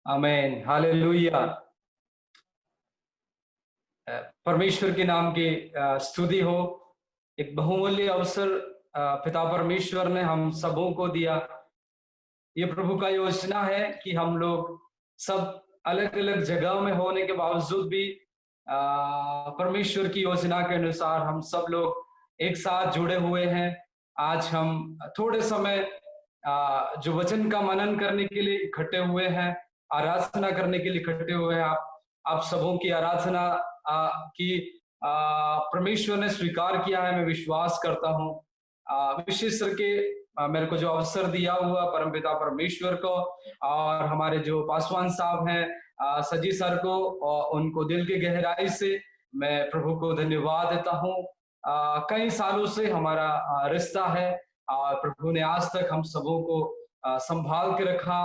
आमेन, hallelujah. परमेश्वर के नाम की स्तुति हो। एक बहुमूल्य अवसर पिता परमेश्वर ने हम सबों को दिया। ये प्रभु का योजना है कि हम लोग सब अलग-अलग जगह में होने के बावजूद भी परमेश्वर की योजना के अनुसार हम सब लोग एक साथ जुड़े हुए हैं। आज हम थोड़े समय जो वचन का मनन करने के लिए इकट्ठे हुए हैं, आराधना करने के लिए इकट्ठे हुए हैं। आप सबों की आराधना की परमेश्वर ने स्वीकार किया है, मैं विश्वास करता हूँ। विशेष करके मेरे को जो अवसर दिया हुआ परमपिता परमेश्वर को और हमारे जो पासवान साहब हैं सजी सर को, और उनको दिल की गहराई से मैं प्रभु को धन्यवाद देता हूँ। कई सालों से हमारा रिश्ता है और प्रभु ने आज तक हम सबों को संभाल के रखा।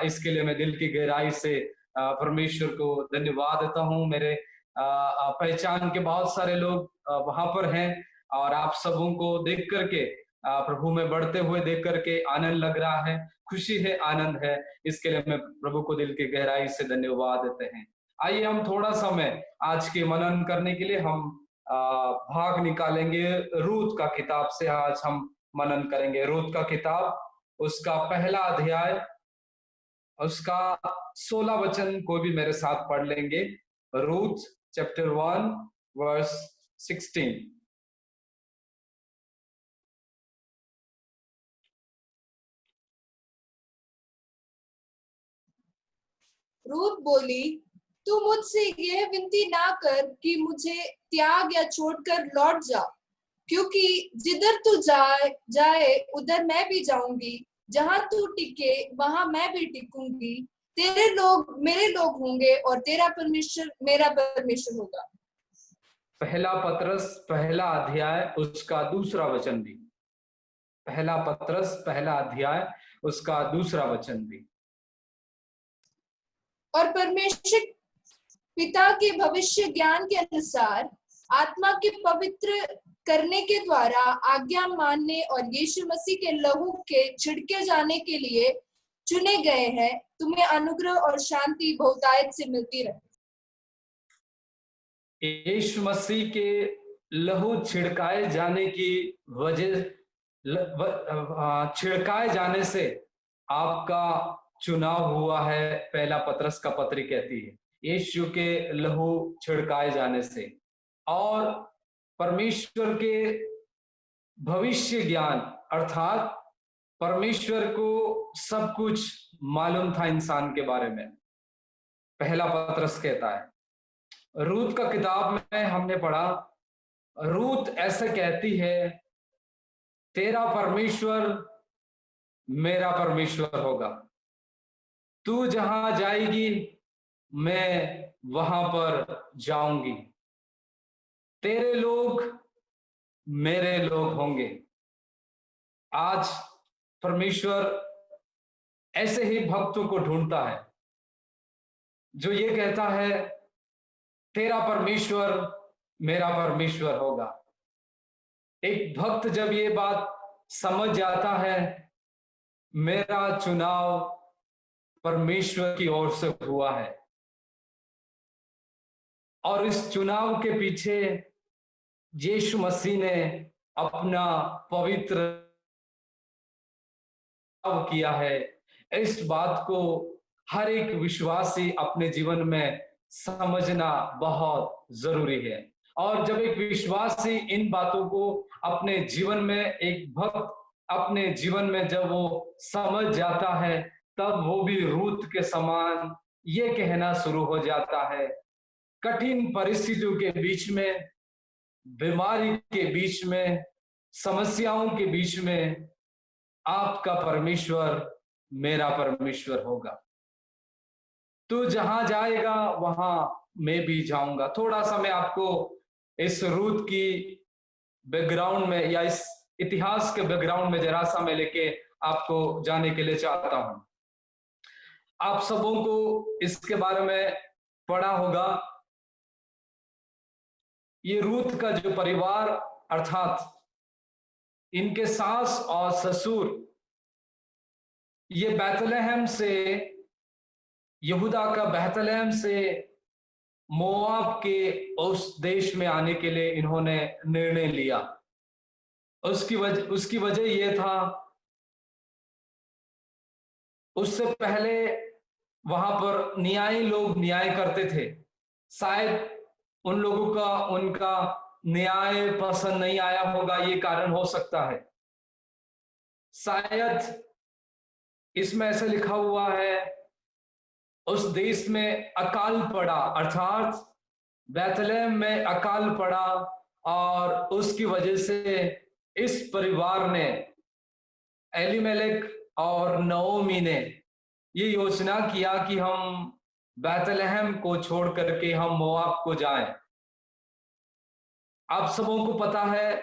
इसके लिए मैं दिल की गहराई से परमेश्वर को धन्यवाद देता हूँ। मेरे पहचान के बहुत सारे लोग वहां पर हैं और आप सबों को देख करके प्रभु में बढ़ते हुए देख करके आनंद लग रहा है, खुशी है, आनंद है। इसके लिए मैं प्रभु को दिल की गहराई से धन्यवाद देते हैं। आइए हम थोड़ा समय आज के मनन करने के लिए हम भाग निकालेंगे। रूत का किताब से आज हम मनन करेंगे। रूत का किताब, उसका पहला अध्याय, उसका 16 वचन कोई भी मेरे साथ पढ़ लेंगे। Ruth chapter 1 verse 16। रूत बोली, तू मुझसे यह विनती ना कर कि मुझे त्याग या छोड़कर लौट जा, क्योंकि जिधर तू जाए उधर मैं भी जाऊंगी, जहां तू टिके वहां मैं भी टिकूंगी। तेरे लोग मेरे लोग होंगे और तेरा परमेश्वर मेरा परमेश्वर होगा। पहला पतरस पहला अध्याय उसका दूसरा वचन भी। पहला पतरस पहला अध्याय उसका दूसरा वचन भी। और परमेश्वर पिता के भविष्य ज्ञान के अनुसार आत्मा के पवित्र करने के द्वारा आज्ञा मानने और यीशु मसीह के लहू के छिड़के जाने के लिए चुने गए हैं, तुम्हें अनुग्रह और शांति बहुतायत से मिलती रहे। यीशु मसीह के लहू छिड़काए जाने की वजह, छिड़काए जाने से आपका चुनाव हुआ है। पहला पतरस का पत्री कहती है यीशु के लहू छिड़काए जाने से। और परमेश्वर के भविष्य ज्ञान अर्थात परमेश्वर को सब कुछ मालूम था इंसान के बारे में, पहला पतरस कहता है। रूत का किताब में हमने पढ़ा, रूत ऐसे कहती है, तेरा परमेश्वर मेरा परमेश्वर होगा। तू जहां जाएगी मैं वहां पर जाऊंगी। तेरे लोग मेरे लोग होंगे। आज परमेश्वर ऐसे ही भक्तों को ढूंढता है जो ये कहता है, तेरा परमेश्वर मेरा परमेश्वर होगा। एक भक्त जब ये बात समझ जाता है, मेरा चुनाव परमेश्वर की ओर से हुआ है और इस चुनाव के पीछे यीशु मसीह ने अपना पवित्र किया है। इस बात को हर एक विश्वासी अपने जीवन में समझना बहुत जरूरी है। और जब एक विश्वासी इन बातों को अपने जीवन में, एक भक्त अपने जीवन में जब वो समझ जाता है, तब वो भी रूत के समान ये कहना शुरू हो जाता है, कठिन परिस्थितियों के बीच में, बीमारी के बीच में, समस्याओं के बीच में आपका परमेश्वर मेरा परमेश्वर होगा। तू जहां जाएगा वहां मैं भी जाऊंगा। थोड़ा सा मैं आपको इस रूत की बैकग्राउंड में या इस इतिहास के बैकग्राउंड में जरा सा मैं लेके आपको जाने के लिए चाहता हूं। आप सबों को इसके बारे में पढ़ा होगा। ये रूत का जो परिवार अर्थात इनके सास और ससुर ये बैतलहम से यहूदा का बेतलेहम से मोआब के उस देश में आने के लिए इन्होंने निर्णय लिया। उसकी वजह यह था, उससे पहले वहां पर न्यायी लोग न्याय करते थे। शायद उन लोगों का उनका न्याय पसंद नहीं आया होगा, ये कारण हो सकता है। शायद इसमें ऐसे लिखा हुआ है, उस देश में अकाल पड़ा, अर्थात बेतलेहम में अकाल पड़ा, और उसकी वजह से इस परिवार ने, एलीमेलेक और नओमी ने, ये योजना किया कि हम बेतलेहम को छोड़ करके हम मोआब को जाएं। आप सबों को पता है,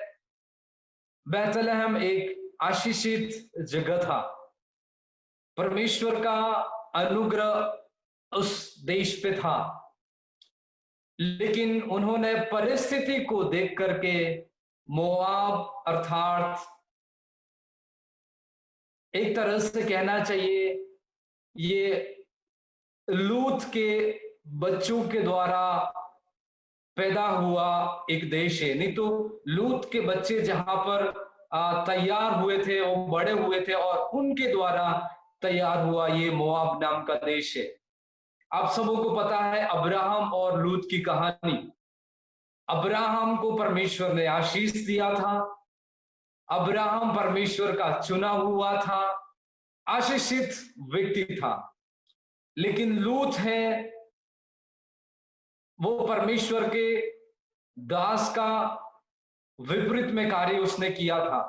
बेतलेहम एक आशीषित जगह था। परमेश्वर का अनुग्रह उस देश पे था, लेकिन उन्होंने परिस्थिति को देख करके मोआब, अर्थात एक तरह से कहना चाहिए ये लूत के बच्चों के द्वारा पैदा हुआ एक देश है। नहीं तो लूत के बच्चे जहां पर तैयार हुए थे, वो बड़े हुए थे, और उनके द्वारा तैयार हुआ ये मोआब नाम का देश है। आप सबों को पता है अब्राहम और लूत की कहानी। अब्राहम को परमेश्वर ने आशीष दिया था, अब्राहम परमेश्वर का चुना हुआ था, आशीषित व्यक्ति था। लेकिन लूत है, वो परमेश्वर के दास का विपरीत में कार्य उसने किया था।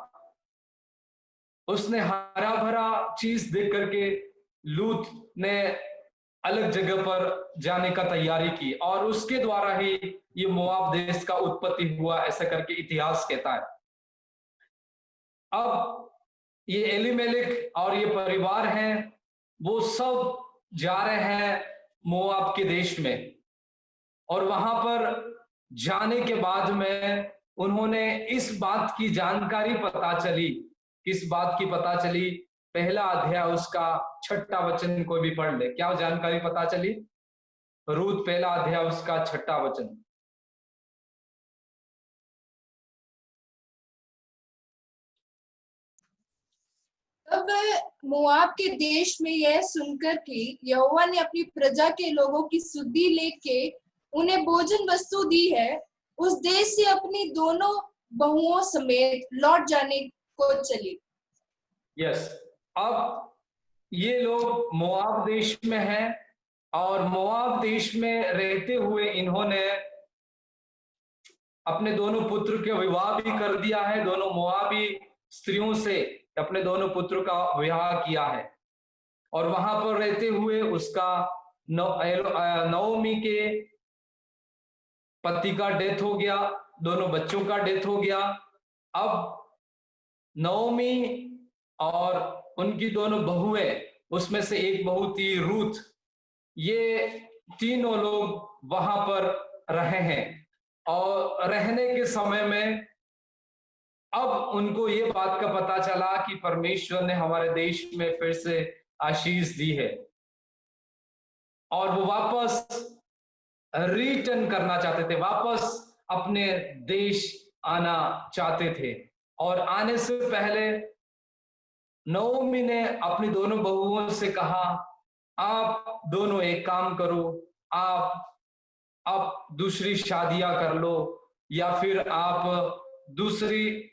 उसने हरा भरा चीज देख करके लूत ने अलग जगह पर जाने का तैयारी की, और उसके द्वारा ही ये मोआब देश का उत्पत्ति हुआ, ऐसा करके इतिहास कहता है। अब ये एलीमेलेक और ये परिवार हैं, वो सब जा रहे हैं मोआब के देश में, और वहां पर जाने के बाद में उन्होंने इस बात की जानकारी पता चली, किस बात की पता चली, पहला अध्याय उसका 6वां वचन कोई भी पढ़ ले। क्या जानकारी पता चली? रूत पहला अध्याय उसका 6वां वचन। तब मोआब के देश में यह सुनकर कि यहोवा ने अपनी प्रजा के लोगों की सुधि लेके उन्हें भोजन वस्तु दी है, उस देश से अपनी दोनों बहुओं समेत लौट जाने को चली। यस, अब ये लोग मोआब देश में हैं, और मोआब देश में रहते हुए इन्होंने अपने दोनों पुत्र के विवाह भी कर दिया है। दोनों मोआबी स्त्रियों से अपने दोनों पुत्र का विवाह किया है, और वहां पर रहते हुए उसका नओमी के पति का डेथ हो गया, दोनों बच्चों का डेथ हो गया। अब नओमी और उनकी दोनों बहुएं, उसमें से एक बहू थी रूथ, ये तीनों लोग वहां पर रहे हैं, और रहने के समय में अब उनको ये बात का पता चला कि परमेश्वर ने हमारे देश में फिर से आशीष दी है, और वो वापस रिटर्न करना चाहते थे, वापस अपने देश आना चाहते थे। और आने से पहले नओमी ने अपनी दोनों बहुओं से कहा, आप दोनों एक काम करो, आप दूसरी शादियां कर लो, या फिर आप दूसरी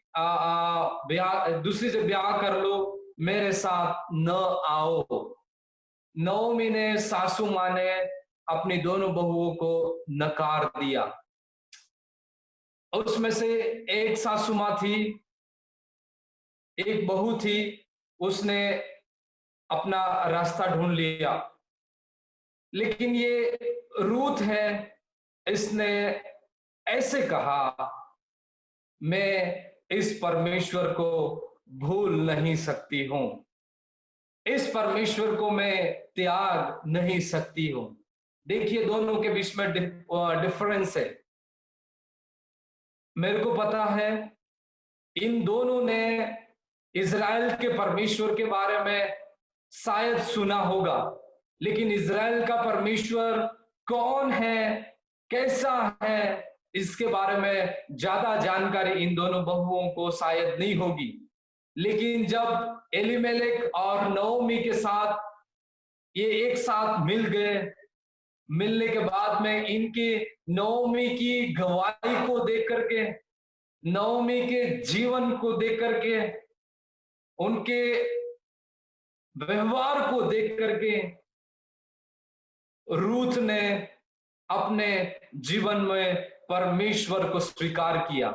से ब्याह कर लो, मेरे साथ न आओ। नओमी ने, सासू मां ने अपनी दोनों बहुओं को नकार दिया। उसमें से एक सासू मां थी, एक बहू थी, उसने अपना रास्ता ढूंढ लिया। लेकिन ये रूथ है, इसने ऐसे कहा, मैं इस परमेश्वर को भूल नहीं सकती हूं, इस परमेश्वर को मैं त्याग नहीं सकती हूं। देखिए दोनों के बीच में डिफरेंस है। मेरे को पता है इन दोनों ने इज़राइल के परमेश्वर के बारे में शायद सुना होगा, लेकिन इज़राइल का परमेश्वर कौन है, कैसा है, इसके बारे में ज्यादा जानकारी इन दोनों बहुओं को शायद नहीं होगी। लेकिन जब एलीमेलेक और नओमी के साथ ये एक साथ मिल गए, मिलने के बाद में इनकी नओमी की गवाही को देख करके, नओमी के जीवन को देख करके, उनके व्यवहार को देख करके रूथ ने अपने जीवन में परमेश्वर को स्वीकार किया।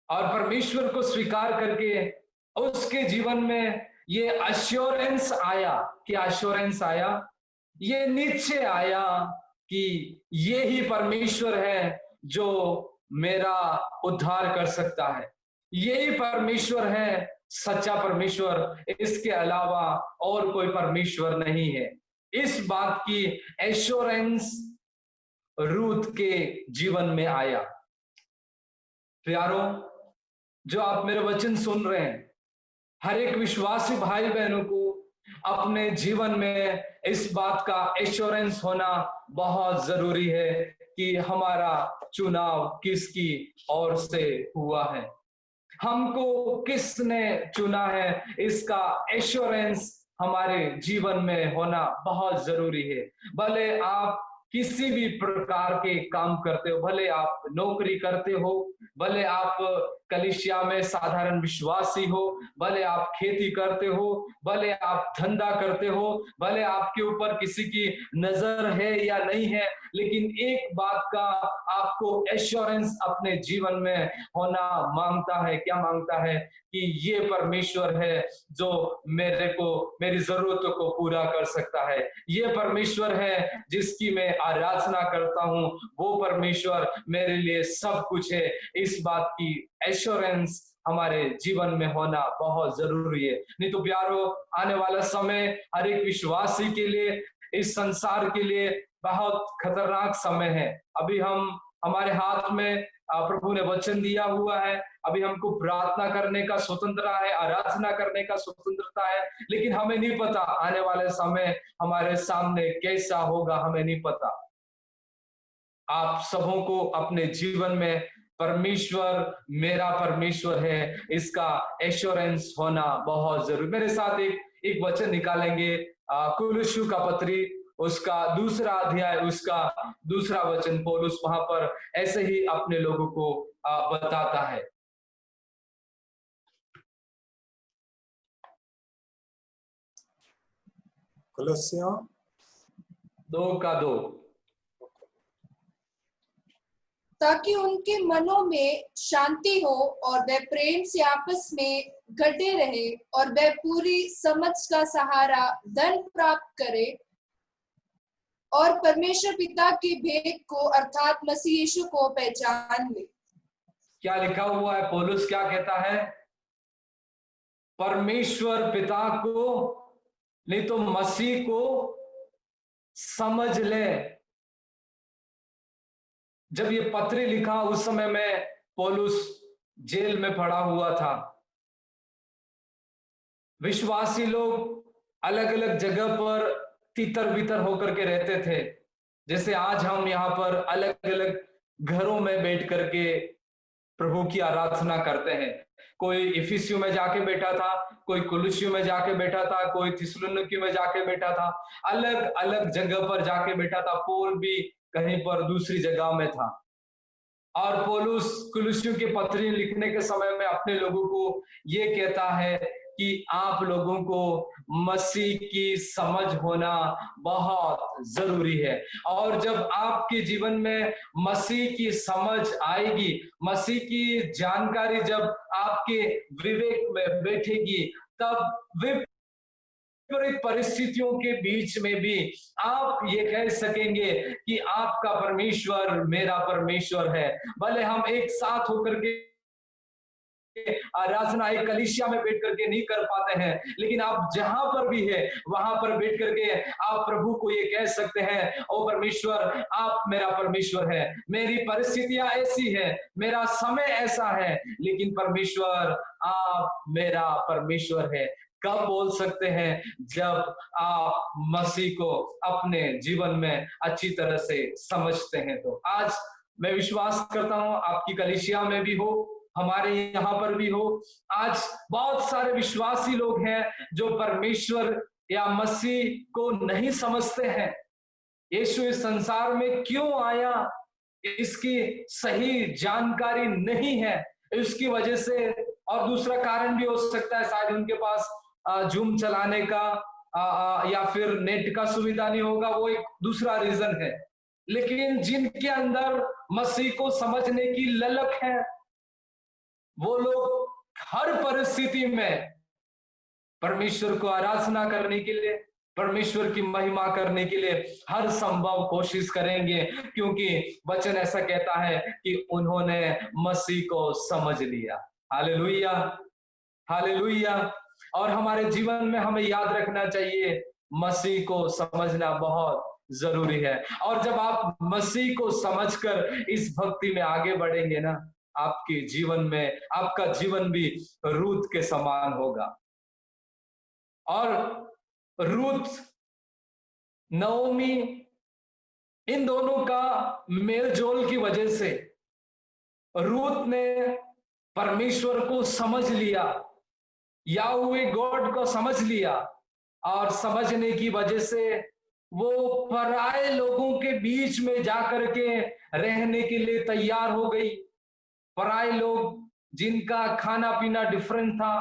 और परमेश्वर को स्वीकार करके उसके जीवन में ये अश्योरेंस आया। क्या अश्योरेंस आया? ये निश्चय आया कि ये ही परमेश्वर है जो मेरा उद्धार कर सकता है, यही परमेश्वर है सच्चा परमेश्वर, इसके अलावा और कोई परमेश्वर नहीं है। इस बात की एश्योरेंस रूथ के जीवन में आया। प्यारों, जो आप मेरे वचन सुन रहे हैं, हर एक विश्वासी भाई बहनों को अपने जीवन में इस बात का एश्योरेंस होना बहुत जरूरी है कि हमारा चुनाव किसकी ओर से हुआ है, हमको किसने चुना है, इसका एश्योरेंस हमारे जीवन में होना बहुत जरूरी है। भले आप किसी भी प्रकार के काम करते हो, भले आप नौकरी करते हो, भले आप कलीसिया में साधारण विश्वासी हो, भले आप खेती करते हो, भले आप धंधा करते हो, भले आपके ऊपर किसी की नजर है या नहीं है, लेकिन एक बात का आपको एश्योरेंस अपने जीवन में होना मांगता है। क्या मांगता है? कि ये परमेश्वर है जो मेरे को, मेरी जरूरतों को पूरा कर सकता है। ये परमेश्वर है जिसकी मैं आराधना करता हूं, वो परमेश्वर मेरे लिए सब कुछ है। इस बात की एश्योरेंस हमारे जीवन में होना बहुत जरूरी है। नहीं तो प्यारो, आने वाला समय हर एक विश्वासी के लिए, इस संसार के लिए बहुत खतरनाक समय है। अभी हमारे हाथ में प्रभु ने वचन दिया हुआ है, अभी हमको प्रार्थना करने का स्वतंत्रता है, आराधना करने का स्वतंत्रता है, लेकिन हमें नहीं पता आने वाले समय हमारे सामने कैसा होगा, हमें नहीं पता। आप सबों को अपने जीवन में परमेश्वर मेरा परमेश्वर है, इसका एश्योरेंस होना बहुत जरूरी। मेरे साथ एक वचन निकालेंगे, कुलुस्सु का पत्री, उसका 2 अध्याय, उसका 2 वचन। पौलुस वहां पर ऐसे ही अपने लोगों को बताता है। कुलुस्सियों 2:2, ताकि उनके मनों में शांति हो और वे प्रेम से आपस में गढ़े रहे और वे पूरी समझ का सहारा धन प्राप्त करे और परमेश्वर पिता के भेद को अर्थात मसीह यीशु को पहचान ले। क्या लिखा हुआ है? पौलुस क्या कहता है? परमेश्वर पिता को नहीं तो मसीह को समझ ले। जब ये पत्र लिखा उस समय में पौलुस जेल में पड़ा हुआ था। विश्वासी लोग अलग अलग जगह पर तितर बितर होकर के रहते थे। जैसे आज हम यहाँ पर अलग अलग घरों में बैठ करके प्रभु की आराधना करते हैं। कोई इफिसियों में जाके बैठा था, कोई कुलुस्सियों में जाके बैठा था, कोई थिस्सलुनीके में जाके बैठा था, अलग अलग जगह पर जाके बैठा था। पौल भी कहीं पर दूसरी जगह में था। और पौलुस कुलुस्सियों के पत्री लिखने के समय में अपने लोगों को ये कहता है कि आप लोगों को मसीह की समझ होना बहुत जरूरी है। और जब आपके जीवन में मसीह की समझ आएगी, मसीह की जानकारी जब आपके विवेक में बैठेगी, तब विपरीत परिस्थितियों के बीच में भी आप ये कह सकेंगे कि आपका परमेश्वर मेरा परमेश्वर है। भले हम एक साथ होकर के आराधना एक कलीसिया में बैठ करके नहीं कर पाते हैं, लेकिन आप जहां पर भी है वहां पर बैठ करके आप प्रभु को ये कह सकते हैं, ओ परमेश्वर आप मेरा परमेश्वर है, मेरी परिस्थितियां ऐसी है, मेरा समय ऐसा है, लेकिन परमेश्वर आप मेरा परमेश्वर है। कब बोल सकते हैं? जब आप मसीह को अपने जीवन में अच्छी तरह से समझते हैं। तो आज मैं विश्वास करता हूं आपकी कलीसिया में भी हो, हमारे यहाँ पर भी हो, आज बहुत सारे विश्वासी लोग हैं जो परमेश्वर या मसीह को नहीं समझते हैं। यीशु इस संसार में क्यों आया, इसकी सही जानकारी नहीं है। इसकी वजह से, और दूसरा कारण भी हो सकता है, शायद उनके पास जूम चलाने का या फिर नेट का सुविधा नहीं होगा, वो एक दूसरा रीजन है। लेकिन जिनके अंदर मसीह को समझने की ललक है, वो लोग हर परिस्थिति में परमेश्वर को आराधना करने के लिए, परमेश्वर की महिमा करने के लिए हर संभव कोशिश करेंगे, क्योंकि वचन ऐसा कहता है कि उन्होंने मसीह को समझ लिया। Hallelujah, hallelujah. और हमारे जीवन में हमें याद रखना चाहिए, मसीह को समझना बहुत जरूरी है। और जब आप मसीह को समझकर इस भक्ति में आगे बढ़ेंगे ना, आपके जीवन में आपका जीवन भी रूत के समान होगा। और रूथ, नओमी, इन दोनों का मेलजोल की वजह से रूथ ने परमेश्वर को समझ लिया, याहवे गॉड को समझ लिया, और समझने की वजह से वो पराये लोगों के बीच में जाकर के रहने के लिए तैयार हो गई। पराये लोग जिनका खाना पीना डिफरेंट था,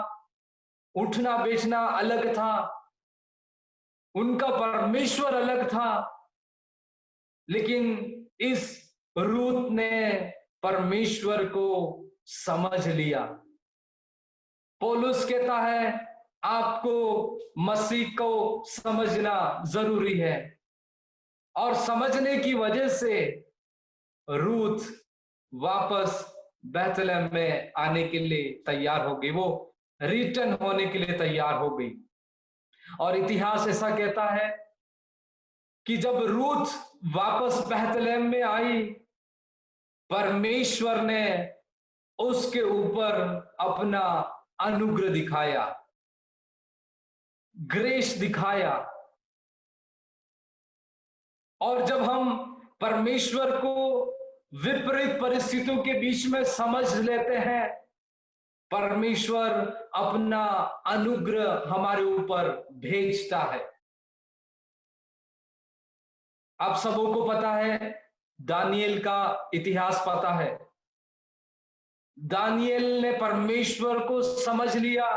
उठना बैठना अलग था, उनका परमेश्वर अलग था, लेकिन इस रूत ने परमेश्वर को समझ लिया। पौलुस कहता है आपको मसीह को समझना जरूरी है, और समझने की वजह से रूत वापस बैतलहम में आने के लिए तैयार हो गई, वो रिटर्न होने के लिए तैयार हो गई। और इतिहास ऐसा कहता है कि जब रूत वापस बैतलहम में आई, परमेश्वर ने उसके ऊपर अपना अनुग्रह दिखाया, ग्रेस दिखाया। और जब हम परमेश्वर को विपरीत परिस्थितियों के बीच में समझ लेते हैं, परमेश्वर अपना अनुग्रह हमारे ऊपर भेजता है। आप सबों को पता है, दानियेल का इतिहास पता है। दानियेल ने परमेश्वर को समझ लिया।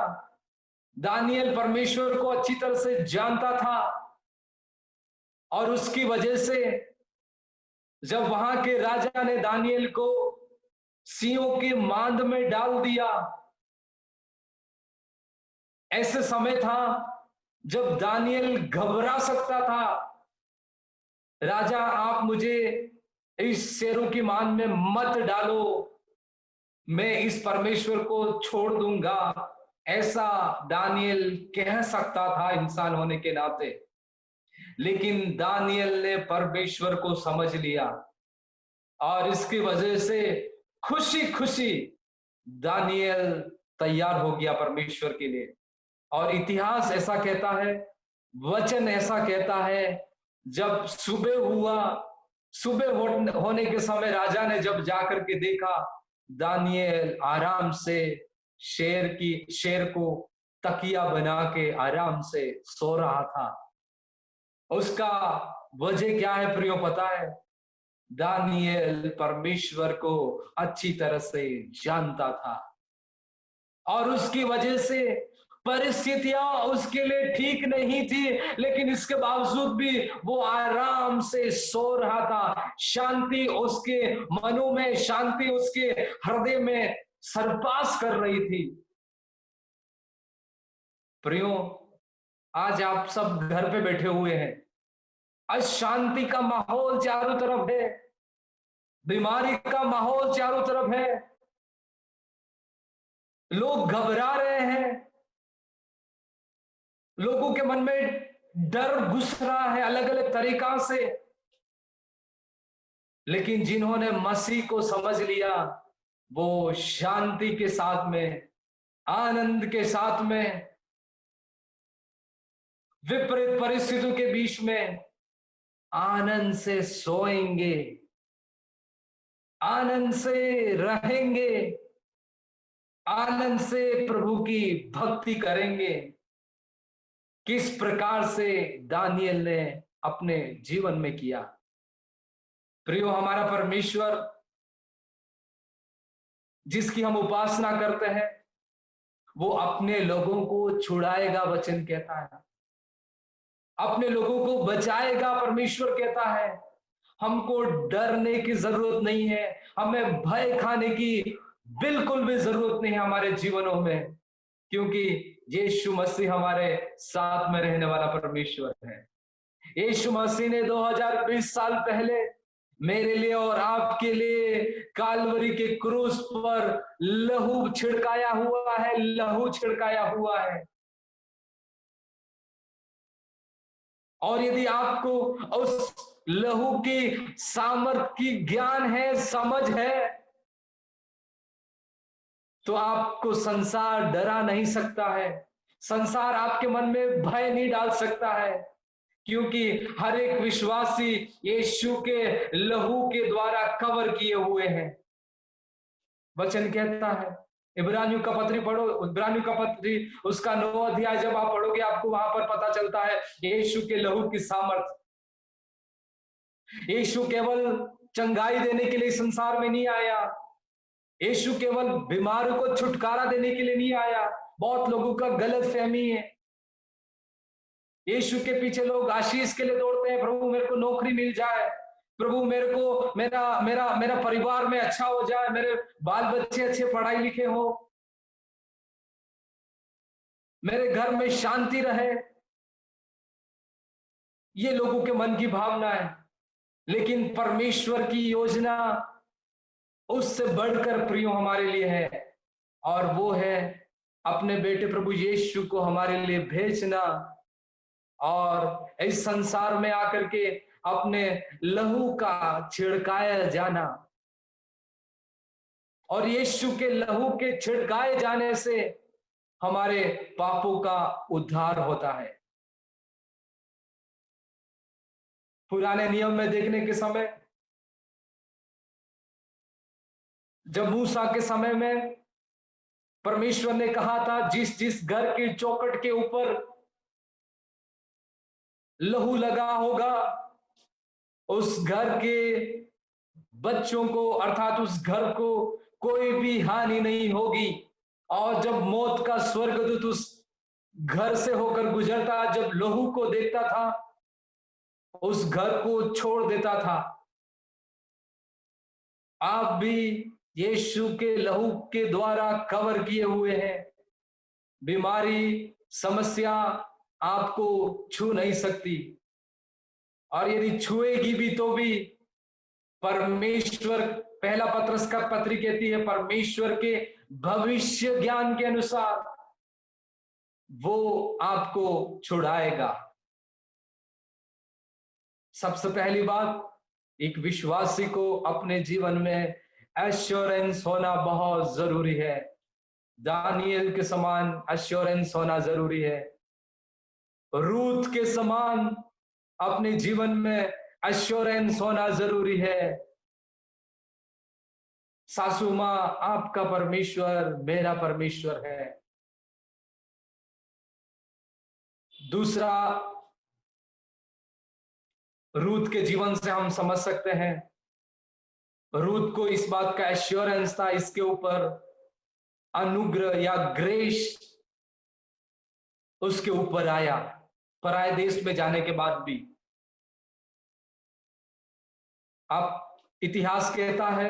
दानियेल परमेश्वर को अच्छी तरह से जानता था, और उसकी वजह से जब वहां के राजा ने दानियेल को सिंहों के मांद में डाल दिया, ऐसे समय था जब दानियेल घबरा सकता था, राजा आप मुझे इस शेरों की मांद में मत डालो, मैं इस परमेश्वर को छोड़ दूंगा, ऐसा दानियेल कह सकता था इंसान होने के नाते। लेकिन दानियेल ने परमेश्वर को समझ लिया, और इसकी वजह से खुशी खुशी दानियेल तैयार हो गया परमेश्वर के लिए। और इतिहास ऐसा कहता है, वचन ऐसा कहता है, जब सुबह हुआ, सुबह होने के समय राजा ने जब जाकर के देखा, दानियेल आराम से शेर को तकिया बना के आराम से सो रहा था। उसका वजह क्या है प्रियो पता है? दानियेल परमेश्वर को अच्छी तरह से जानता था, और उसकी वजह से परिस्थितियां उसके लिए ठीक नहीं थी, लेकिन इसके बावजूद भी वो आराम से सो रहा था। शांति उसके मनों में, शांति उसके हृदय में सरपास कर रही थी। प्रियो, आज आप सब घर पे बैठे हुए हैं, अशांति का माहौल चारों तरफ है, बीमारी का माहौल चारों तरफ है, लोग घबरा रहे हैं, लोगों के मन में डर घुस रहा है अलग अलग तरीका से। लेकिन जिन्होंने मसीह को समझ लिया, वो शांति के साथ में, आनंद के साथ में विपरीत परिस्थितियों के बीच में आनंद से सोएंगे, आनंद से रहेंगे, आनंद से प्रभु की भक्ति करेंगे। किस प्रकार से दानियल ने अपने जीवन में किया। प्रियो, हमारा परमेश्वर जिसकी हम उपासना करते हैं, वो अपने लोगों को छुड़ाएगा, वचन कहता है। अपने लोगों को बचाएगा, परमेश्वर कहता है। हमको डरने की जरूरत नहीं है, हमें भय खाने की बिल्कुल भी जरूरत नहीं है हमारे जीवनों में, क्योंकि यीशु मसीह हमारे साथ में रहने वाला परमेश्वर है। यीशु मसीह ने 2020 साल पहले मेरे लिए और आपके लिए कालवरी के क्रूस पर लहू छिड़काया हुआ है, लहू छिड़काया हुआ है। और यदि आपको उस लहू की सामर्थ की ज्ञान है, समझ है, तो आपको संसार डरा नहीं सकता है। संसार आपके मन में भय नहीं डाल सकता है, क्योंकि हर एक विश्वासी यीशु के लहू के द्वारा कवर किए हुए हैं। वचन कहता है, इब्रानियों का पत्री पढ़ो, इब्रानियों का पत्री उसका 9 अध्याय जब आप पढ़ोगे, आपको वहां पर पता चलता है यीशु के लहू की सामर्थ। यीशु केवल चंगाई देने के लिए संसार में नहीं आया, यीशु केवल बीमारों को छुटकारा देने के लिए नहीं आया। बहुत लोगों का गलत फहमी है। यीशु के पीछे लोग आशीष के लिए दौड़ते हैं, प्रभु मेरे को नौकरी मिल जाए, प्रभु मेरे को मेरा मेरा मेरा परिवार में अच्छा हो जाए, मेरे बाल बच्चे अच्छे पढ़ाई लिखे हो, मेरे घर में शांति रहे। ये लोगों के मन की भावना है। लेकिन परमेश्वर की योजना उससे बढ़कर प्रियो हमारे लिए है, और वो है अपने बेटे प्रभु यीशु को हमारे लिए भेजना और इस संसार में आकर के अपने लहू का छिड़काया जाना। और यीशु के लहू के छिड़काए जाने से हमारे पापों का उद्धार होता है। पुराने नियम में देखने के समय, जब मूसा के समय में परमेश्वर ने कहा था जिस जिस घर की चौखट के ऊपर लहू लगा होगा, उस घर के बच्चों को अर्थात उस घर को कोई भी हानि नहीं होगी। और जब मौत का स्वर्गदूत उस घर से होकर गुजरता, जब लहू को देखता था, उस घर को छोड़ देता था। आप भी यीशु के लहू के द्वारा कवर किए हुए हैं। बीमारी, समस्या आपको छू नहीं सकती, और यदि छुएगी भी तो भी परमेश्वर, पहला पत्रस का पत्री कहती है, परमेश्वर के भविष्य ज्ञान के अनुसार वो आपको छुड़ाएगा। सबसे पहली बात, एक विश्वासी को अपने जीवन में एश्योरेंस होना बहुत जरूरी है। दानियल के समान एश्योरेंस होना जरूरी है। रूथ के समान अपने जीवन में एश्योरेंस होना जरूरी है। सासू मां, आपका परमेश्वर मेरा परमेश्वर है। दूसरा, रूथ के जीवन से हम समझ सकते हैं, रूथ को इस बात का एश्योरेंस था, इसके ऊपर अनुग्रह या ग्रेस उसके ऊपर आया पराये देश में जाने के बाद भी। अब इतिहास कहता है,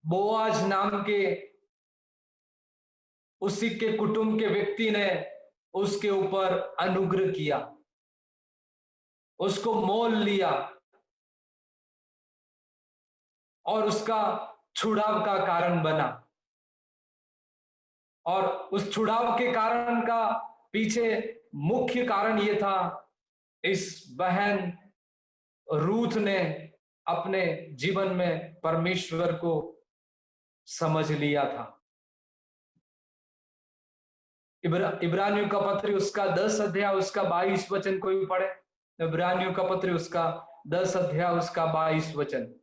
बोआज नाम के उसी के कुटुंब के व्यक्ति ने उसके ऊपर अनुग्रह किया, उसको मोल लिया और उसका छुड़ाव का कारण बना। और उस छुड़ाव के कारण का पीछे मुख्य कारण यह था, इस बहन रूथ ने अपने जीवन में परमेश्वर को समझ लिया था। इब्रानियों का पत्र उसका 10 अध्याय उसका 22 वचन कोई पढ़े। इब्रानियों का पत्र उसका 10 अध्याय उसका 22 वचन।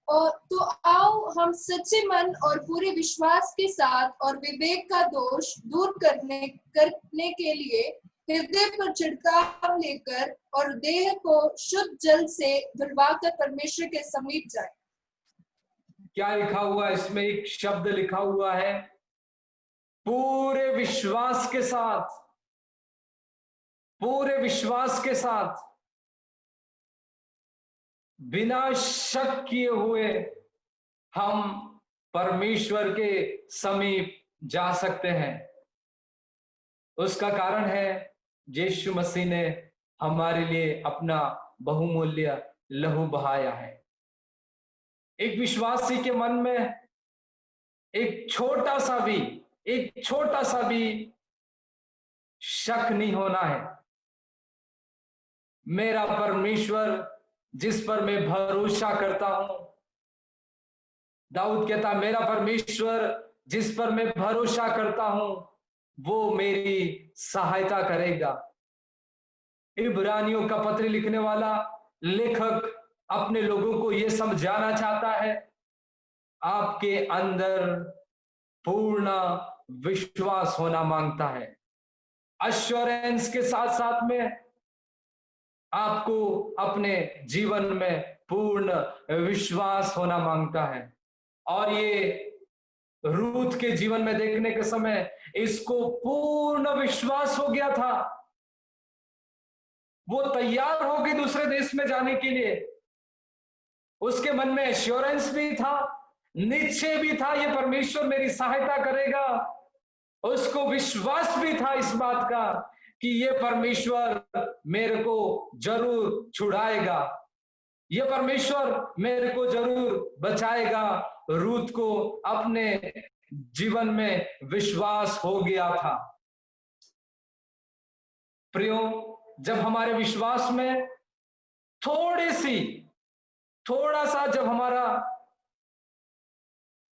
और तो आओ हम सच्चे मन और पूरे विश्वास के साथ और विवेक का दोष दूर करने के लिए हृदय पर छिड़काव लेकर और देह को शुद्ध जल से धुलवाकर परमेश्वर के समीप जाए। क्या लिखा हुआ इसमें? एक शब्द लिखा हुआ है, पूरे विश्वास के साथ। पूरे विश्वास के साथ, बिना शक किए हुए हम परमेश्वर के समीप जा सकते हैं। उसका कारण है यीशु मसीह ने हमारे लिए अपना बहुमूल्य लहू बहाया है। एक विश्वासी के मन में एक छोटा सा भी शक नहीं होना है। मेरा परमेश्वर जिस पर मैं भरोसा करता हूं, दाऊद कहता मेरा परमेश्वर जिस पर मैं भरोसा करता हूं वो मेरी सहायता करेगा। इब्रानियों का पत्र लिखने वाला लेखक अपने लोगों को यह समझाना चाहता है, आपके अंदर पूर्ण विश्वास होना मांगता है। एश्योरेंस के साथ साथ में आपको अपने जीवन में पूर्ण विश्वास होना मांगता है। और ये रूथ के जीवन में देखने के समय इसको पूर्ण विश्वास हो गया था। वो तैयार हो गई दूसरे देश में जाने के लिए। उसके मन में एश्योरेंस भी था, निश्चय भी था, ये परमेश्वर मेरी सहायता करेगा। उसको विश्वास भी था इस बात का कि ये परमेश्वर मेरे को जरूर छुड़ाएगा, ये परमेश्वर मेरे को जरूर बचाएगा। रूथ को अपने जीवन में विश्वास हो गया था। प्रियो, जब हमारे विश्वास में थोड़ा सा जब हमारा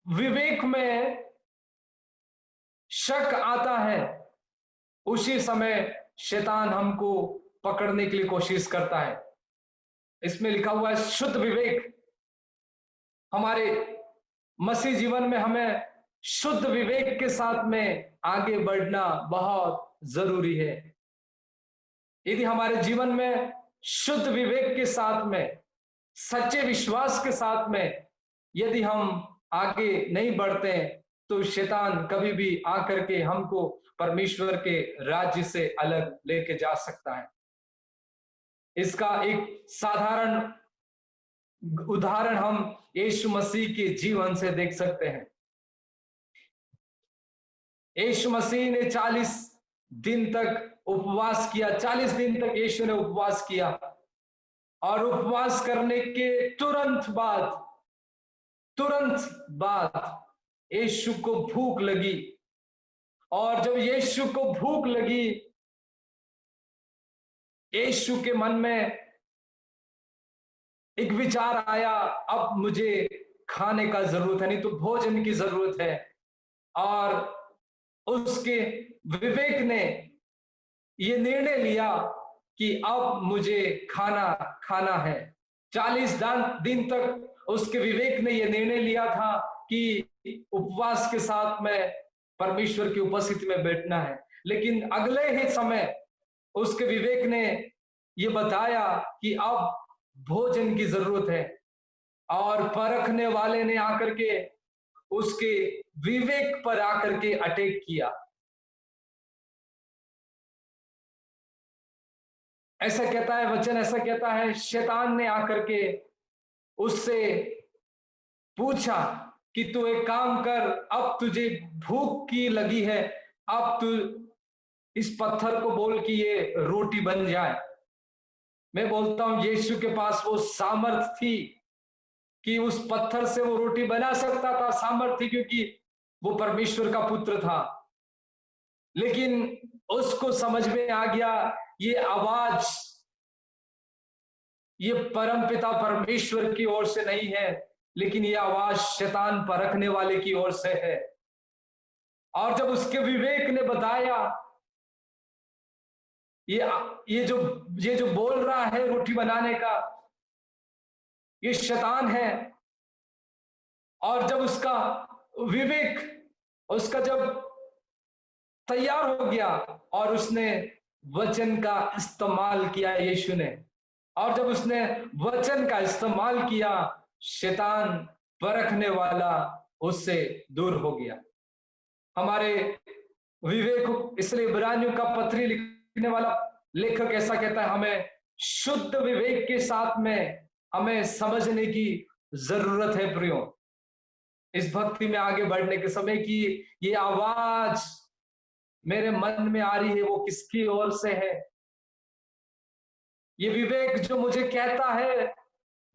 विवेक में शक आता है, उसी समय शैतान हमको पकड़ने के लिए कोशिश करता है। इसमें लिखा हुआ है शुद्ध विवेक। हमारे मसीह जीवन में हमें शुद्ध विवेक के साथ में आगे बढ़ना बहुत जरूरी है। यदि हमारे जीवन में शुद्ध विवेक के साथ में, सच्चे विश्वास के साथ में यदि हम आगे नहीं बढ़ते तो शैतान कभी भी आकर के हमको परमेश्वर के राज्य से अलग लेके जा सकता है। इसका एक साधारण उदाहरण हम यीशु मसीह के जीवन से देख सकते हैं। यीशु मसीह ने 40 दिन तक उपवास किया। 40 दिन तक यीशु ने उपवास किया और उपवास करने के तुरंत बाद यीशु को भूख लगी। और जब यीशु को भूख लगी, यीशु के मन में एक विचार आया, अब मुझे खाने का जरूरत है, नहीं तो भोजन की जरूरत है। और उसके विवेक ने यह निर्णय लिया कि अब मुझे खाना है। 40 दिन तक उसके विवेक ने यह निर्णय लिया था कि उपवास के साथ में परमेश्वर की उपस्थिति में बैठना है। लेकिन अगले ही समय उसके विवेक ने यह बताया कि अब भोजन की जरूरत है। और परखने वाले ने आकर के उसके विवेक पर आकर के अटैक किया। ऐसा कहता है वचन, ऐसा कहता है शैतान ने आकर के उससे पूछा कि तू एक काम कर, अब तुझे भूख की लगी है, अब तू इस पत्थर को बोल कि ये रोटी बन जाए। मैं बोलता हूं यीशु के पास वो सामर्थ थी कि उस पत्थर से वो रोटी बना सकता था। सामर्थ थी क्योंकि वो परमेश्वर का पुत्र था। लेकिन उसको समझ में आ गया ये आवाज ये परम पिता परमेश्वर की ओर से नहीं है, लेकिन ये आवाज शैतान परखने वाले की ओर से है। और जब उसके विवेक ने बताया ये ये जो बोल रहा है रोटी बनाने का, ये शैतान है। और जब उसका विवेक उसका जब तैयार हो गया और उसने वचन का इस्तेमाल किया यीशु ने, और जब उसने वचन का इस्तेमाल किया, शैतान परखने वाला उससे दूर हो गया। हमारे विवेक, इसलिए इब्रानियों का पत्री लिखने वाला लेखक ऐसा कहता है, हमें शुद्ध विवेक के साथ में हमें समझने की जरूरत है प्रियो, इस भक्ति में आगे बढ़ने के समय की ये आवाज मेरे मन में आ रही है वो किसकी ओर से है। ये विवेक जो मुझे कहता है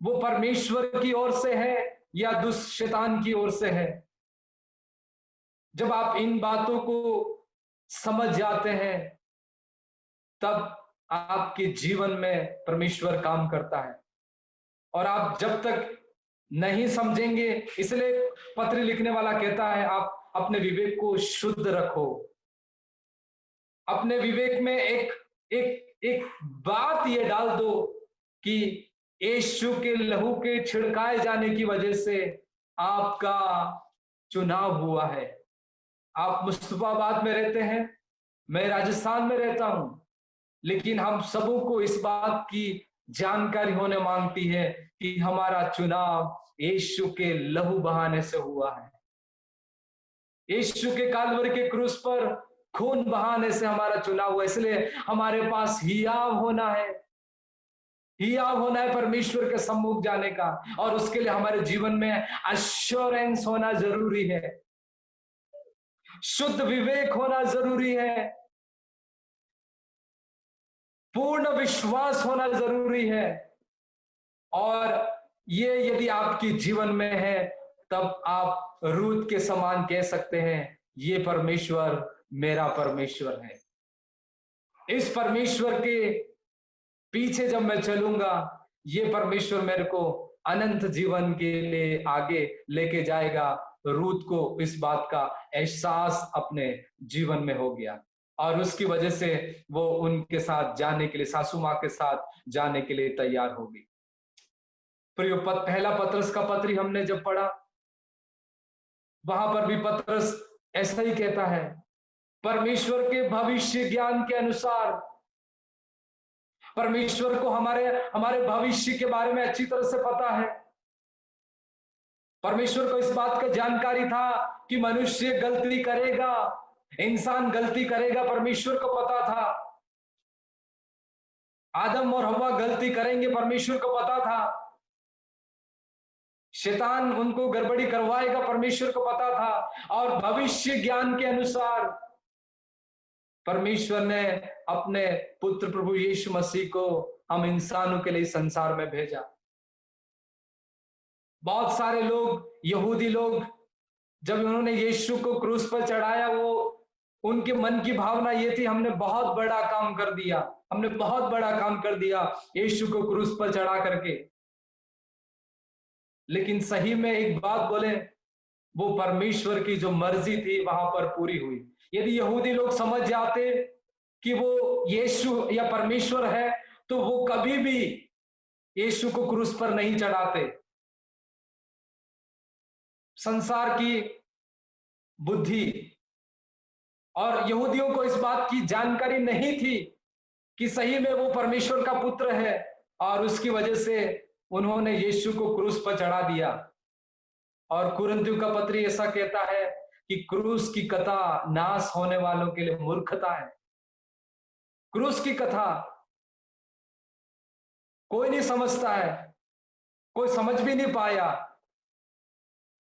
वो परमेश्वर की ओर से है या दुष्ट शैतान की ओर से है। जब आप इन बातों को समझ जाते हैं तब आपके जीवन में परमेश्वर काम करता है। और आप जब तक नहीं समझेंगे, इसलिए पत्र लिखने वाला कहता है आप अपने विवेक को शुद्ध रखो। अपने विवेक में एक एक एक बात ये डाल दो कि यीशु के लहू के छिड़काए जाने की वजह से आपका चुनाव हुआ है। आप मुस्तफाबाद में रहते हैं, मैं राजस्थान में रहता हूं, लेकिन हम सबों को इस बात की जानकारी होने मांगती है कि हमारा चुनाव यीशु के लहू बहाने से हुआ है। यीशु के कालवरी के क्रूस पर खून बहाने से हमारा चुनाव हुआ। इसलिए हमारे पास हियाव होना है, हियाव होना है परमेश्वर के सम्मुख जाने का, और उसके लिए हमारे जीवन में एश्योरेंस होना जरूरी है, शुद्ध विवेक होना जरूरी है, पूर्ण विश्वास होना जरूरी है। और ये यदि आपके जीवन में है तब आप रूत के समान कह सकते हैं ये परमेश्वर मेरा परमेश्वर है। इस परमेश्वर के पीछे जब मैं चलूंगा, ये परमेश्वर मेरे को अनंत जीवन के लिए आगे लेके जाएगा। रूत को इस बात का एहसास अपने जीवन में हो गया और उसकी वजह से वो उनके साथ जाने के लिए, सासू माँ के साथ जाने के लिए तैयार हो गई। प्रियो, पहला पतरस का पत्री हमने जब पढ़ा, वहां पर भी पतरस ऐसा ही कहता है, परमेश्वर के भविष्य ज्ञान के अनुसार, परमेश्वर को हमारे भविष्य के बारे में अच्छी तरह से पता है। परमेश्वर को इस बात का जानकारी था कि मनुष्य गलती करेगा, इंसान गलती करेगा, परमेश्वर को पता था। आदम और हव्वा गलती करेंगे, परमेश्वर को पता था। शैतान उनको गड़बड़ी करवाएगा, परमेश्वर को पता था। और भविष्य ज्ञान के अनुसार परमेश्वर ने अपने पुत्र प्रभु यीशु मसीह को हम इंसानों के लिए संसार में भेजा। बहुत सारे लोग, यहूदी लोग, जब उन्होंने यीशु को क्रूस पर चढ़ाया, वो उनके मन की भावना ये थी, हमने बहुत बड़ा काम कर दिया, हमने बहुत बड़ा काम कर दिया यीशु को क्रूस पर चढ़ा करके। लेकिन सही में एक बात बोले, वो परमेश्वर की जो मर्जी थी वहां पर पूरी हुई। यदि यहूदी लोग समझ जाते कि वो यीशु या परमेश्वर है, तो वो कभी भी यीशु को क्रूस पर नहीं चढ़ाते। संसार की बुद्धि और यहूदियों को इस बात की जानकारी नहीं थी कि सही में वो परमेश्वर का पुत्र है, और उसकी वजह से उन्होंने यीशु को क्रूस पर चढ़ा दिया। और कुरिन्थियों का पत्री ऐसा कहता है कि क्रूस की कथा नाश होने वालों के लिए मूर्खता है। क्रूस की कथा कोई नहीं समझता है, कोई समझ भी नहीं पाया।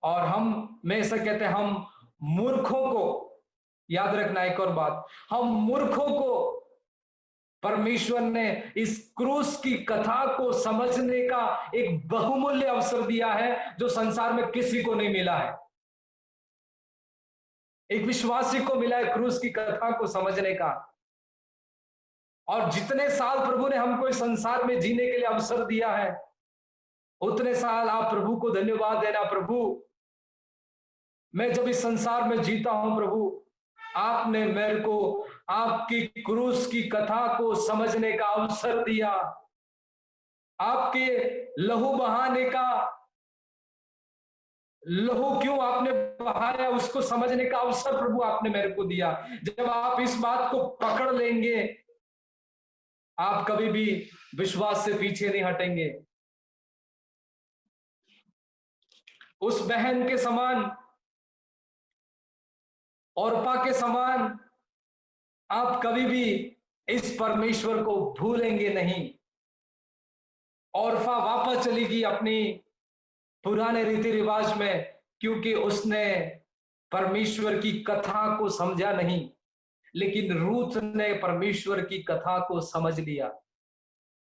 और मैं ऐसा कहते हैं, हम मूर्खों को, याद रखना एक और बात, हम मूर्खों को परमेश्वर ने इस क्रूस की कथा को समझने का एक बहुमूल्य अवसर दिया है जो संसार में किसी को नहीं मिला है। एक विश्वासी को मिला है क्रूस की कथा को समझने का। और जितने साल प्रभु ने हमको इस संसार में जीने के लिए अवसर दिया है, उतने साल आप प्रभु को धन्यवाद देना। प्रभु, मैं जब इस संसार में जीता हूं प्रभु, आपने मेरे को आपकी क्रूस की कथा को समझने का अवसर दिया। आपके लहू बहाने का, लहू क्यों आपने बहाया उसको समझने का अवसर प्रभु आपने मेरे को दिया। जब आप इस बात को पकड़ लेंगे, आप कभी भी विश्वास से पीछे नहीं हटेंगे। उस बहन के समान, औरपा के समान आप कभी भी इस परमेश्वर को भूलेंगे नहीं। औरफा वापस चलेगी अपनी पुराने रीति रिवाज में, क्योंकि उसने परमेश्वर की कथा को समझा नहीं। लेकिन रूथ ने परमेश्वर की कथा को समझ लिया।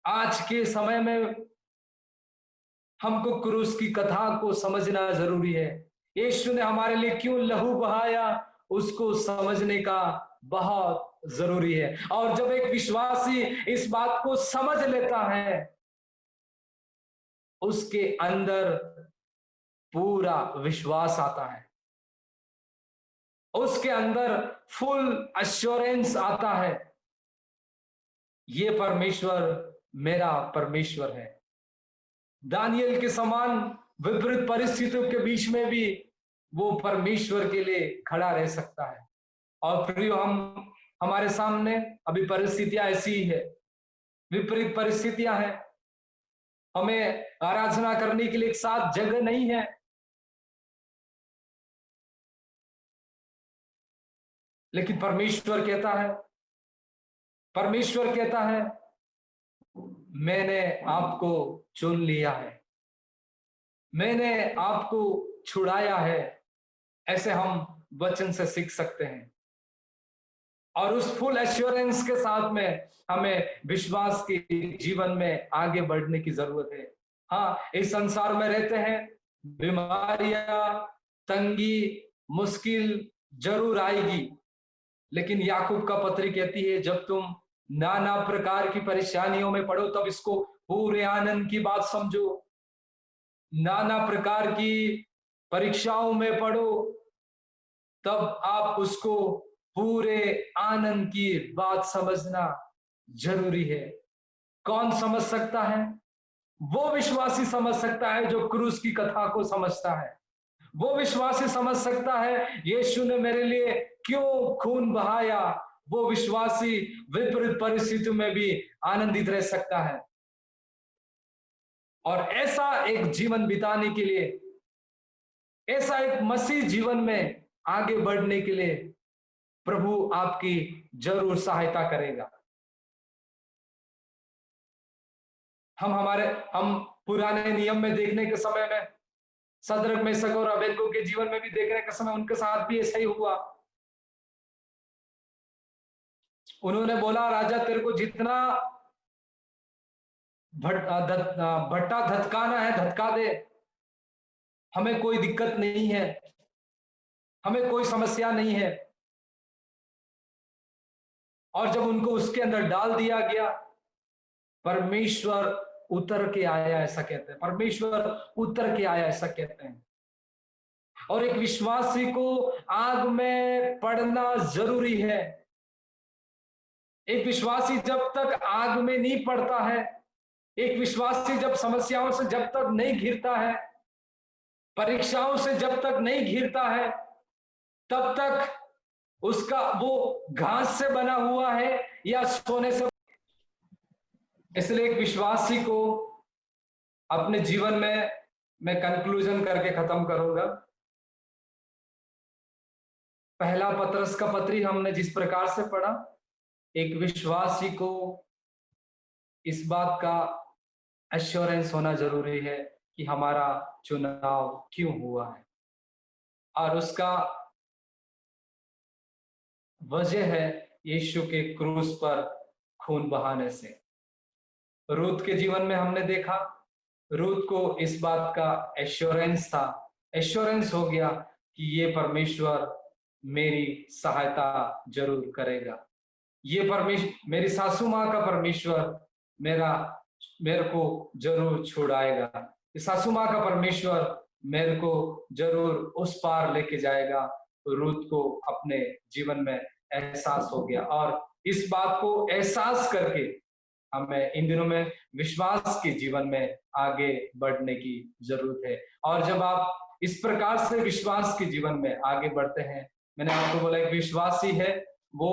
आज के समय में हमको क्रूस की कथा को समझना जरूरी है। यीशु ने हमारे लिए क्यों लहू बहाया, उसको समझने का बहुत जरूरी है। और जब एक विश्वासी इस बात को समझ लेता है, उसके अंदर पूरा विश्वास आता है, उसके अंदर फुल एश्योरेंस आता है, ये परमेश्वर मेरा परमेश्वर है। दानियल के समान विपरीत परिस्थितियों के बीच में भी वो परमेश्वर के लिए खड़ा रह सकता है। और प्रियो, हमारे सामने अभी परिस्थितियां ऐसी ही है, विपरीत परिस्थितियां हैं। हमें आराधना करने के लिए एक साथ जगह नहीं है। लेकिन परमेश्वर कहता है मैंने आपको चुन लिया है, मैंने आपको छुड़ाया है। ऐसे हम वचन से सीख सकते हैं। और उस फुल एश्योरेंस के साथ में हमें विश्वास के जीवन में आगे बढ़ने की जरूरत है। हाँ, इस संसार में रहते हैं, बीमारियां, तंगी, मुश्किल जरूर आएगी। लेकिन याकूब का पत्री कहती है, जब तुम नाना प्रकार की परेशानियों में पड़ो तब इसको पूरे आनंद की बात समझो। नाना प्रकार की परीक्षाओं में पड़ो तब आप उसको पूरे आनंद की बात समझना जरूरी है। कौन समझ सकता है? वो विश्वासी समझ सकता है जो क्रूस की कथा को समझता है। वो विश्वासी समझ सकता है यीशु ने मेरे लिए क्यों खून बहाया। वो विश्वासी विपरीत परिस्थितियों में भी आनंदित रह सकता है। और ऐसा एक जीवन बिताने के लिए, ऐसा एक मसीह जीवन में आगे बढ़ने के लिए प्रभु आपकी जरूर सहायता करेगा। हम पुराने नियम में देखने के समय में, सदरक, मेशक और अबेदनगो के जीवन में भी देखने के समय उनके साथ भी ऐसा ही हुआ। उन्होंने बोला, राजा तेरे को जितना भट्टा धतकाना है धतका दे, हमें कोई दिक्कत नहीं है, हमें कोई समस्या नहीं है। और जब उनको उसके अंदर डाल दिया गया, परमेश्वर उतर के आया, ऐसा कहते हैं। परमेश्वर उतर के आया, ऐसा कहते हैं। और एक विश्वासी को आग में पड़ना जरूरी है। एक विश्वासी जब तक आग में नहीं पड़ता है, एक विश्वासी जब समस्याओं से जब तक नहीं घिरता है, परीक्षाओं से जब तक नहीं घिरता है, तब तक उसका वो घास से बना हुआ है या सोने से। इसलिए एक विश्वासी को अपने जीवन में, मैं कंक्लूजन करके खत्म करूंगा। पहला पतरस का पत्री हमने जिस प्रकार से पढ़ा, एक विश्वासी को इस बात का एश्योरेंस होना जरूरी है कि हमारा चुनाव क्यों हुआ है, और उसका वजह है यीशु के क्रूस पर खून बहाने से। रूथ के जीवन में हमने देखा, रूथ को इस बात का एश्योरेंस था, एश्योरेंस हो गया कि ये परमेश्वर मेरी सहायता जरूर करेगा। ये मेरी सासू माँ का परमेश्वर मेरे को जरूर छुड़ाएगा। सासू माँ का परमेश्वर मेरे को जरूर उस पार लेके जाएगा। रूथ को अपने जीवन में एहसास हो गया, और इस बात को एहसास करके हमें इन दिनों में विश्वास के जीवन में आगे बढ़ने की जरूरत है। और जब आप इस प्रकार से विश्वास के जीवन में आगे बढ़ते हैं, मैंने आपको बोला एक विश्वासी है वो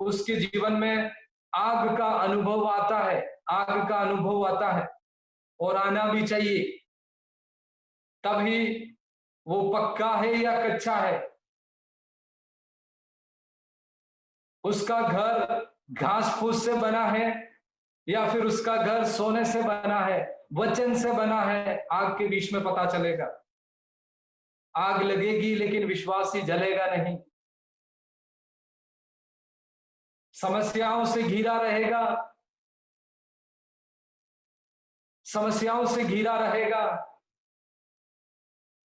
उसके जीवन में आग का अनुभव आता है, आग का अनुभव आता है और आना भी चाहिए, तभी वो पक्का है या कच्चा है। उसका घर घास फूस से बना है या फिर उसका घर सोने से बना है, वचन से बना है, आग के बीच में पता चलेगा। आग लगेगी लेकिन विश्वासी जलेगा नहीं, समस्याओं से घिरा रहेगा, समस्याओं से घिरा रहेगा,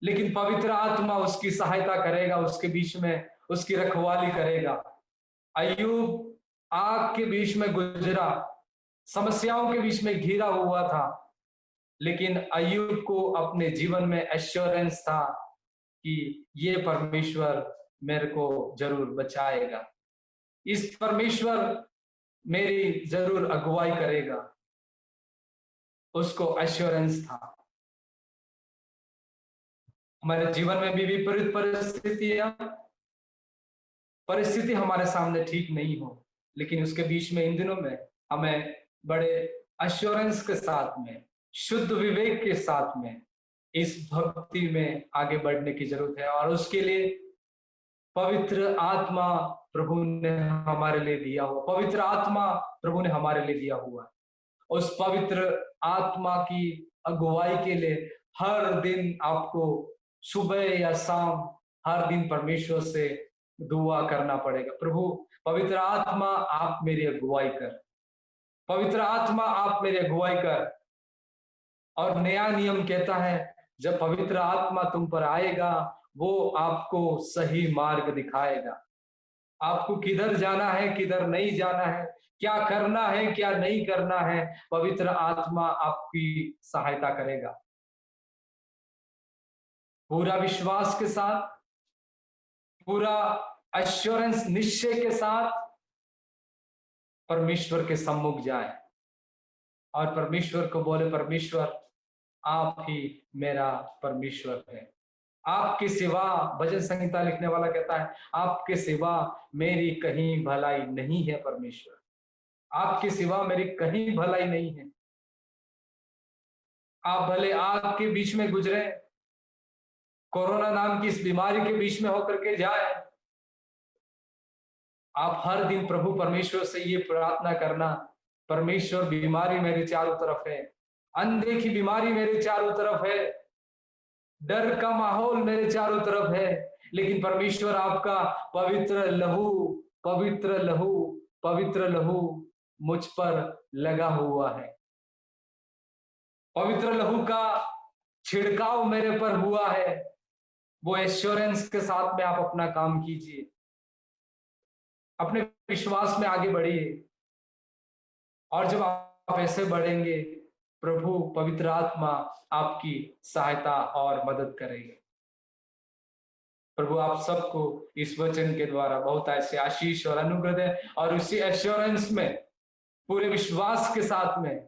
लेकिन पवित्र आत्मा उसकी सहायता करेगा, उसके बीच में उसकी रखवाली करेगा। अय्यूब आग के बीच में गुजरा, समस्याओं के बीच में घिरा हुआ था, लेकिन अय्यूब को अपने जीवन में एश्योरेंस था कि ये परमेश्वर मेरे को जरूर बचाएगा, इस परमेश्वर मेरी जरूर अगुवाई करेगा, उसको एश्योरेंस था। हमारे जीवन में भी विपरीत परिस्थिति हमारे सामने ठीक नहीं हो, लेकिन उसके बीच में इन दिनों में हमें बड़े एश्योरेंस के साथ में, शुद्ध विवेक के साथ में इस भक्ति में आगे बढ़ने की जरूरत है। और उसके लिए पवित्र आत्मा प्रभु ने हमारे लिए दिया हुआ, पवित्र आत्मा प्रभु ने हमारे लिए दिया हुआ। उस पवित्र आत्मा की अगुवाई के लिए हर दिन आपको सुबह या शाम हर दिन परमेश्वर से दुआ करना पड़ेगा। प्रभु पवित्र आत्मा आप मेरी अगुवाई कर, पवित्र आत्मा आप मेरी अगुवाई कर। और नया नियम कहता है जब पवित्र आत्मा तुम पर आएगा वो आपको सही मार्ग दिखाएगा, आपको किधर जाना है किधर नहीं जाना है, क्या करना है क्या नहीं करना है, पवित्र आत्मा आपकी सहायता करेगा। पूरा विश्वास के साथ, पूरा एश्योरेंस निश्चय के साथ परमेश्वर के सम्मुख जाए और परमेश्वर को बोले, परमेश्वर आप ही मेरा परमेश्वर है, आपके सिवा, भजन संहिता लिखने वाला कहता है आपके सिवा मेरी कहीं भलाई नहीं है परमेश्वर, आपके सिवा मेरी कहीं भलाई नहीं है। आप भले आग के बीच में गुजरे, कोरोना नाम की इस बीमारी के बीच में होकर के जाए, आप हर दिन प्रभु परमेश्वर से ये प्रार्थना करना, परमेश्वर बीमारी मेरे चारों तरफ है, अनदेखी बीमारी मेरे चारों तरफ है, डर का माहौल मेरे चारों तरफ है, लेकिन परमेश्वर आपका पवित्र लहू, पवित्र लहू, पवित्र लहू मुझ पर लगा हुआ है, पवित्र लहू का छिड़काव मेरे पर हुआ है। वो एश्योरेंस के साथ में आप अपना काम कीजिए, अपने विश्वास में आगे बढ़िए, और जब आप ऐसे बढ़ेंगे प्रभु पवित्र आत्मा आपकी सहायता और मदद करेगा। प्रभु आप सबको इस वचन के द्वारा बहुत ऐसे आशीष और अनुग्रह दे, और उसी एश्योरेंस में पूरे विश्वास के साथ में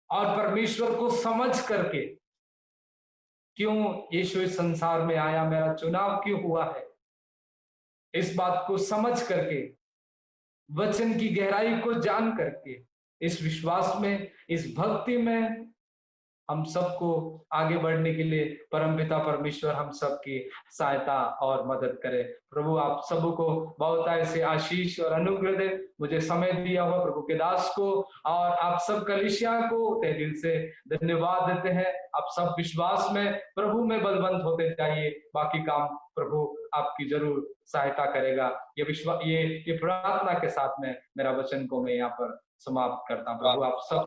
और परमेश्वर को समझ करके, क्यों यीशु इस संसार में आया, मेरा चुनाव क्यों हुआ है, इस बात को समझ करके, वचन की गहराई को जान करके, इस विश्वास में, इस भक्ति में हम सबको आगे बढ़ने के लिए परमपिता परमेश्वर हम सबकी सहायता और मदद करे। प्रभु आप सबको बहुत ऐसे आशीष और अनुग्रह दे। मुझे समय दिया हुआ प्रभु के दास को और आप सब कलीसिया को तहे दिल से धन्यवाद देते हैं। आप सब विश्वास में प्रभु में बलवंत होते जाइए, बाकी काम प्रभु आपकी जरूर सहायता करेगा। ये प्रार्थना के साथ में मेरा वचन को मैं यहाँ पर समाप्त करता हूँ। प्रभु आप सब